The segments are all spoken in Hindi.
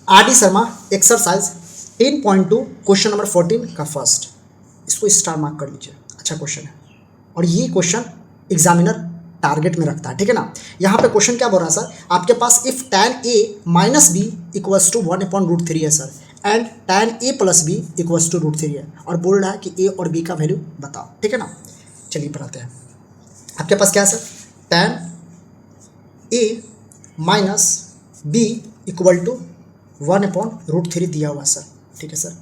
R D Sharma exercise 10.2 question number 14 का फर्स्ट, इसको स्टार मार्क कर लीजिए, अच्छा क्वेश्चन है और ये क्वेश्चन एग्जामिनर टारगेट में रखता है, ठीक है ना। यहाँ पे क्वेश्चन क्या बोल रहा है सर, आपके पास if tan a minus B equals to 1/√3 है sir, and tan a plus B equals to √3 है, और बोल रहा है कि a और b का वैल्यू बताओ, ठीक है ना। चलिए बनाते हैं। आपके पास क्या है sir, tan a minus B equal to 1/√3 दिया हुआ सर, ठीक है सर।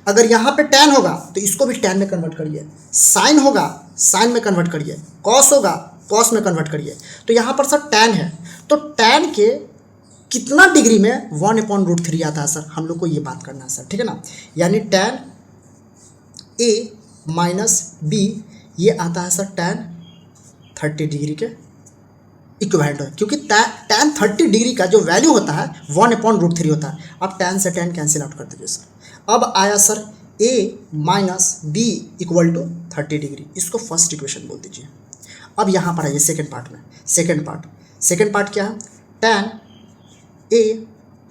अगर यहाँ पे tan होगा तो इसको भी tan में कन्वर्ट करिए, साइन होगा साइन में कन्वर्ट करिए, कॉस होगा कॉस में कन्वर्ट करिए। तो यहाँ पर सर tan है, तो tan के कितना डिग्री में 1/√3 आता है सर, हम लोग को ये बात करना है सर, ठीक है ना। यानी tan a माइनस बी ये आता है सर tan 30 डिग्री के इक्विवेलेंट है, क्योंकि tan 30 डिग्री का जो वैल्यू होता है 1/√3 होता है। अब tan से tan कैंसिल आउट कर दीजिए सर। अब आया sir a minus B equal to 30 degree, इसको फर्स्ट इक्वेशन बोल दीजिए। अब यहाँ पर आइए सेकेंड पार्ट में, सेकेंड पार्ट क्या है, tan a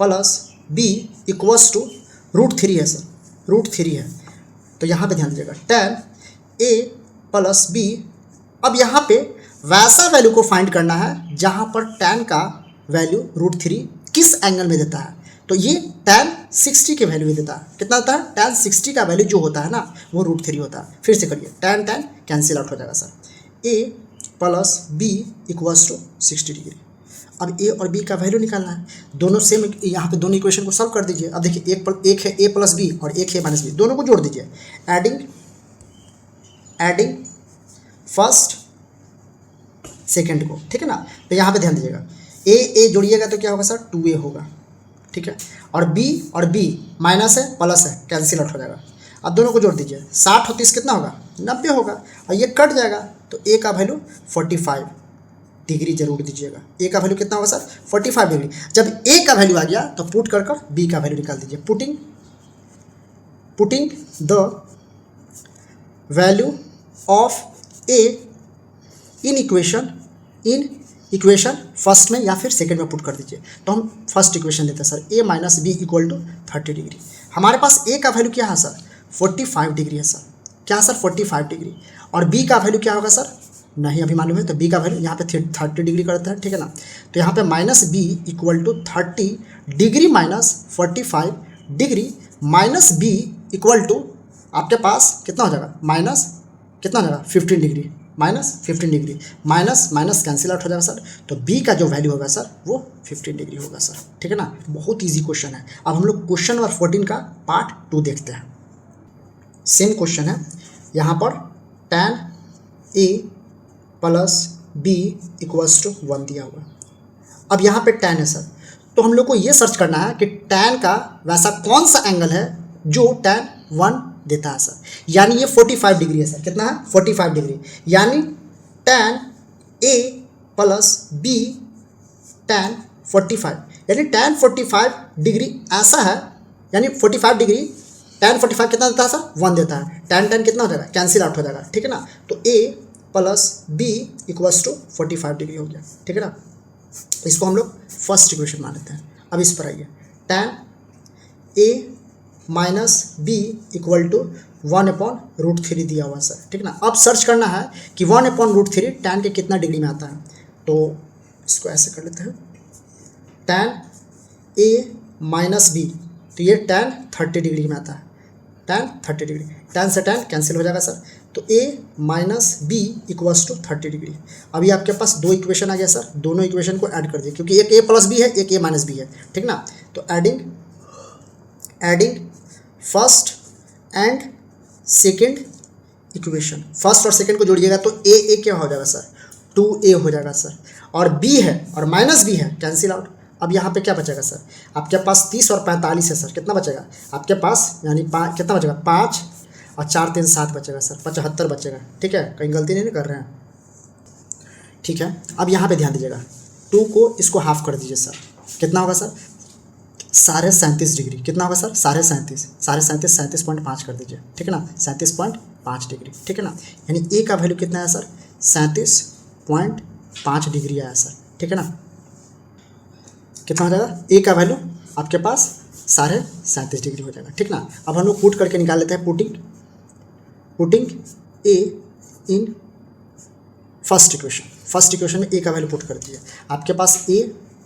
plus B equals to √3 है सर, √3 है। तो यहाँ पे ध्यान दीजिएगा, tan a प्लस बी। अब यहाँ पे वैसा वैल्यू को फाइंड करना है जहाँ पर tan का वैल्यू √3 किस एंगल में देता है, तो ये tan 60 के वैल्यू में देता है। कितना होता है, tan 60 का वैल्यू जो होता है ना वो √3 होता है। फिर से करिए, tan कैंसिल आउट हो जाएगा sir, a plus B equals to 60 degree. अब a और b का वैल्यू निकालना है, दोनों सेम, यहाँ पे दोनों इक्वेशन को सॉल्व कर दीजिए। अब देखिए एक है a प्लस बी और एक है माइनस बी, दोनों को जोड़ दीजिए, एडिंग फर्स्ट सेकेंड को, ठीक है ना। तो यहाँ पे ध्यान दीजिएगा, ए जोड़िएगा तो क्या होगा सर, 2a होगा, ठीक है। और b माइनस है प्लस है, कैंसिल आउट हो जाएगा। अब दोनों को जोड़ दीजिए, 60 और 30 कितना होगा, 90 होगा, और ये कट जाएगा तो a का वैल्यू 45 डिग्री जरूर दीजिएगा। a का वैल्यू कितना होगा सर, 45 डिग्री। जब a का वैल्यू आ गया तो पुट कर b का वैल्यू निकाल दीजिए। Putting the value of a in equation first में या फिर सेकंड में पुट कर दीजिए। तो हम फर्स्ट इक्वेशन लेते हैं sir, a minus B equal to 30 degree. हमारे पास a का वैल्यू क्या है सर, 45 डिग्री है सर, क्या है सर 45 डिग्री। और b का वैल्यू क्या होगा सर, नहीं अभी मालूम है, तो b का वैल्यू यहाँ पे 30 डिग्री करता है, ठीक है ना। तो यहाँ पे minus B equal to 30 degree minus 45 degree minus B equal to आपके पास कितना हो जाएगा, माइनस कितना हो जाएगा 15 degree, -15 degree, minus cancel out हो जाएगा सर। तो b का जो वैल्यू होगा सर वो 15 डिग्री होगा सर, ठीक है ना। बहुत इजी क्वेश्चन है। अब हम लोग क्वेश्चन नंबर 14 का पार्ट 2 देखते हैं। सेम क्वेश्चन है, यहाँ पर tan a plus B equals to 1 दिया हुआ। अब यहाँ पे tan है सर, तो हम लोग को ये सर्च करना है कि tan का वैसा कौन सा एंगल है जो tan 1 देता है सर। यानी ये 45 डिग्री है सर, कितना है 45 डिग्री। यानी tan a plus B tan 45, यानी tan 45 डिग्री ऐसा है, यानी 45 डिग्री tan 45 कितना देता है सर, 1 देता है। tan कितना हो जाएगा, कैंसिल आउट हो जाएगा, ठीक है ना। तो a plus B equals to 45 degree हो गया, ठीक है ना। इसको हम लोग फर्स्ट इक्वेशन मान लेते हैं। अब इस पर आइए, tan a minus B equal to 1/√3 दिया हुआ सर, ठीक है ना। अब सर्च करना है कि 1/√3 tan के कितना डिग्री में आता है, तो इसको ऐसे कर लेते हैं, tan a माइनस बी, तो ये tan 30 डिग्री में आता है, tan 30 डिग्री, tan से tan कैंसिल हो जाएगा सर। तो a minus B equals to 30 degree. अभी आपके पास दो इक्वेशन आ गया सर, दोनों इक्वेशन को ऐड कर दिए, क्योंकि एक a प्लस बी है, एक a माइनस बी है, ठीक ना। तो adding first and second equation, first और सेकेंड को जोड़िएगा तो a क्या हो जाएगा सर, 2a हो जाएगा सर। और b है और माइनस b है, कैंसिल आउट। अब यहाँ पे क्या बचेगा सर, आपके पास 30 और 45 है सर, कितना बचेगा आपके पास, यानी कितना बचेगा, 5 और 4 3 7 बचेगा सर, 75 बचेगा, ठीक है। कहीं गलती नहीं कर रहे हैं, ठीक है। अब यहाँ पे ध्यान दीजिएगा, 2 को इसको हाफ कर दीजिए सर, कितना होगा सर, 37.5 डिग्री, कितना होगा सर, 37.5 कर दीजिए, ठीक है ना, 37.5 डिग्री, ठीक है ना। यानी a का वैल्यू कितना है सर, 37.5 डिग्री आया सर, ठीक है ना। कितना हो जाएगा, a का वैल्यू आपके पास 37.5 डिग्री हो जाएगा, ठीक ना। अब हम लोग पुट करके निकाल लेते हैं, putting a in first equation में ए का वैल्यू पुट कर दिया। आपके पास ए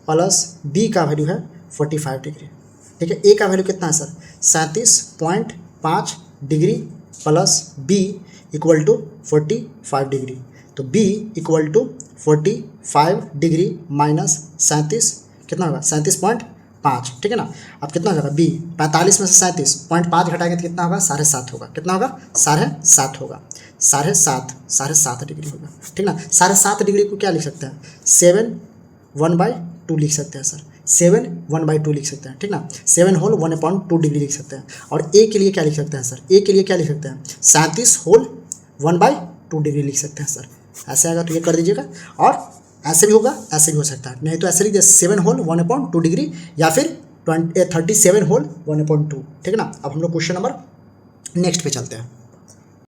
प्लस बी का वैल्यू है 45 डिग्री, ठीक है। ए का वैल्यू कितना है sir 37.5 degree plus B equal to 45 degree, तो B equal to 45 degree minus 37 कितना होगा 37.5, ठीक है ना। अब कितना हो जाएगा बी 45 में से 37.5 घटाएंगे तो कितना होगा 7.5 होगा, कितना होगा 7.5 होगा, 7.5 डिग्री होगा, ठीक ना। 7.5 डिग्री को क्या लिख सकते हैं 7 1/2 लिख सकते हैं सर, 7 1/2 लिख सकते हैं, ठीक ना। 7 होल 1/2 डिग्री लिख सकते हैं। और ए के लिए क्या लिख सकते हैं सर, ए के लिए क्या लिख सकते हैं 37 होल 1/2 डिग्री लिख सकते हैं सर। ऐसे आएगा तो ये कर दीजिएगा, और ऐसे भी होगा, ऐसे भी हो सकता है, नहीं तो ऐसे लिख दिया 7 होल 1/2 डिग्री या फिर 37 होल 1/2, ठीक है ना। अब हम लोग क्वेश्चन नंबर नेक्स्ट पे चलते हैं।